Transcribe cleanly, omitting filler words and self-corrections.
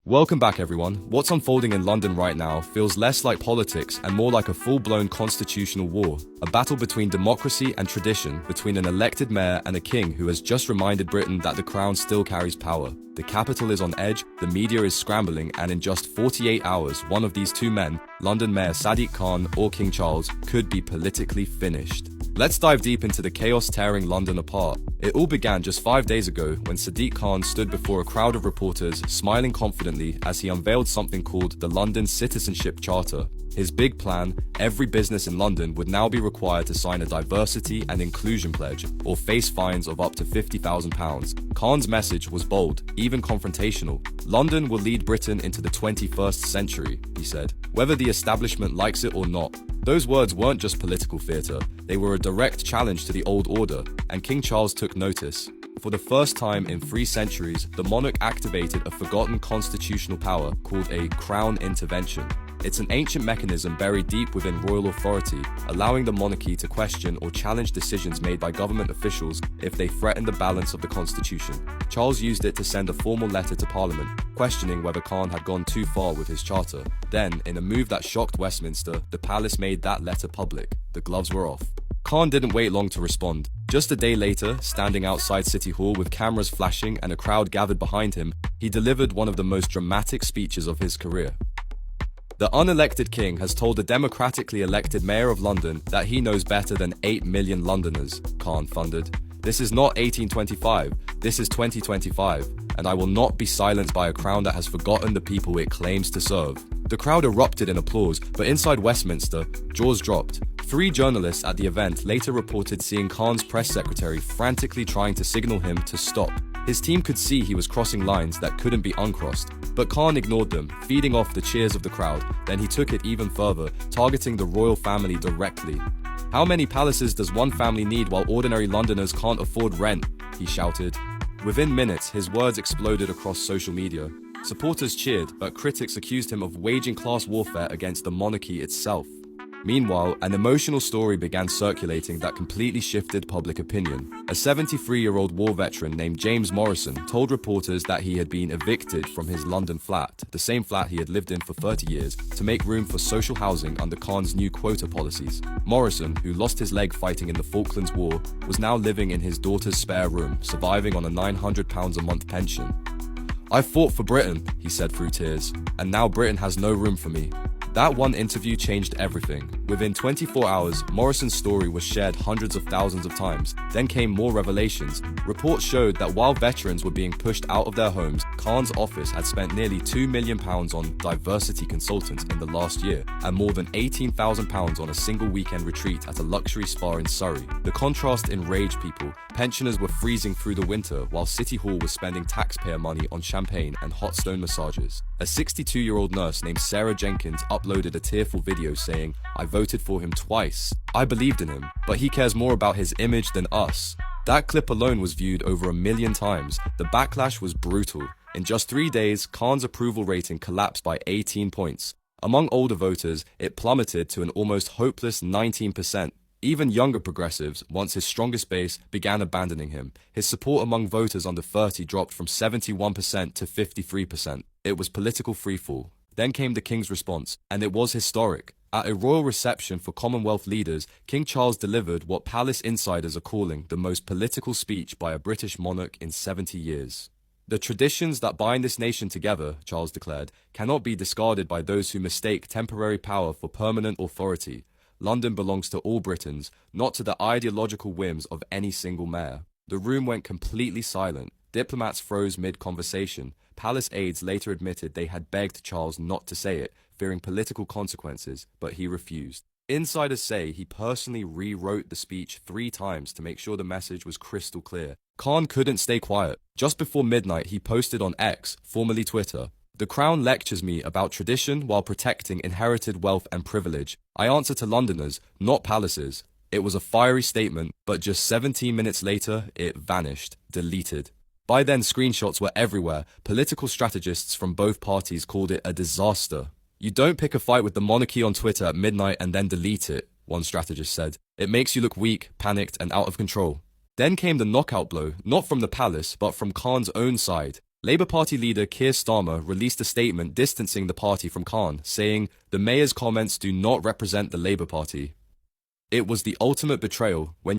Welcome back everyone. What's unfolding in London right now feels less like politics and more like a full-blown constitutional war. A battle between democracy and tradition, between an elected mayor and a king who has just reminded Britain that the crown still carries power. The capital is on edge, the media is scrambling, and in just 48 hours, one of these two men, London Mayor Sadiq Khan or King Charles, could be politically finished. Let's dive deep into the chaos tearing London apart. It all began just 5 days ago when Sadiq Khan stood before a crowd of reporters, smiling confidently as he unveiled something called the London Citizenship Charter. His big plan: every business in London would now be required to sign a diversity and inclusion pledge, or face fines of up to £50,000. Khan's message was bold, even confrontational. London will lead Britain into the 21st century, he said, whether the establishment likes it or not. Those words weren't just political theatre, they were a direct challenge to the old order, and King Charles took notice. For the first time in 3 centuries, the monarch activated a forgotten constitutional power called a crown intervention. It's an ancient mechanism buried deep within royal authority, allowing the monarchy to question or challenge decisions made by government officials if they threaten the balance of the constitution. Charles used it to send a formal letter to Parliament, questioning whether Khan had gone too far with his charter. Then, in a move that shocked Westminster, the palace made that letter public. The gloves were off. Khan didn't wait long to respond. Just a day later, standing outside City Hall with cameras flashing and a crowd gathered behind him, he delivered one of the most dramatic speeches of his career. The unelected king has told the democratically elected mayor of London that he knows better than 8 million Londoners, Khan thundered. This is not 1825, this is 2025, and I will not be silenced by a crown that has forgotten the people it claims to serve. The crowd erupted in applause, but inside Westminster, jaws dropped. 3 journalists at the event later reported seeing Khan's press secretary frantically trying to signal him to stop. His team could see he was crossing lines that couldn't be uncrossed, but Khan ignored them, feeding off the cheers of the crowd. Then he took it even further, targeting the royal family directly. "How many palaces does one family need while ordinary Londoners can't afford rent?" he shouted. Within minutes, his words exploded across social media. Supporters cheered, but critics accused him of waging class warfare against the monarchy itself. Meanwhile, an emotional story began circulating that completely shifted public opinion. A 73-year-old war veteran named James Morrison told reporters that he had been evicted from his London flat, the same flat he had lived in for 30 years, to make room for social housing under Khan's new quota policies. Morrison, who lost his leg fighting in the Falklands War, was now living in his daughter's spare room, surviving on a £900 a month pension. "I fought for Britain," he said through tears, "and now Britain has no room for me." That one interview changed everything. Within 24 hours, Morrison's story was shared hundreds of thousands of times. Then came more revelations. Reports showed that while veterans were being pushed out of their homes, Khan's office had spent nearly £2 million on diversity consultants in the last year, and more than £18,000 on a single weekend retreat at a luxury spa in Surrey. The contrast enraged people. Pensioners were freezing through the winter, while City Hall was spending taxpayer money on champagne and hot stone massages. A 62-year-old nurse named Sarah Jenkins uploaded a tearful video saying, "I voted for him twice. I believed in him, but he cares more about his image than us." That clip alone was viewed over 1 million times. The backlash was brutal. In just 3 days, Khan's approval rating collapsed by 18 points. Among older voters, it plummeted to an almost hopeless 19%. Even younger progressives, once his strongest base, began abandoning him. His support among voters under 30 dropped from 71% to 53%. It was political freefall. Then came the king's response, and it was historic. At a royal reception for Commonwealth leaders, King Charles delivered what palace insiders are calling the most political speech by a British monarch in 70 years. "The traditions that bind this nation together," Charles declared, "cannot be discarded by those who mistake temporary power for permanent authority. London belongs to all Britons, not to the ideological whims of any single mayor." The room went completely silent. Diplomats froze mid-conversation. Palace aides later admitted they had begged Charles not to say it, fearing political consequences, but he refused. Insiders say he personally rewrote the speech 3 times to make sure the message was crystal clear. Khan couldn't stay quiet. Just before midnight, he posted on X, formerly Twitter, "The Crown lectures me about tradition while protecting inherited wealth and privilege. I answer to Londoners, not palaces." It was a fiery statement, but just 17 minutes later, it vanished, deleted. By then, screenshots were everywhere. Political strategists from both parties called it a disaster. "You don't pick a fight with the monarchy on Twitter at midnight and then delete it," one strategist said. "It makes you look weak, panicked, and out of control." Then came the knockout blow, not from the palace, but from Khan's own side. Labour Party leader Keir Starmer released a statement distancing the party from Khan, saying, "The mayor's comments do not represent the Labour Party. It was the ultimate betrayal when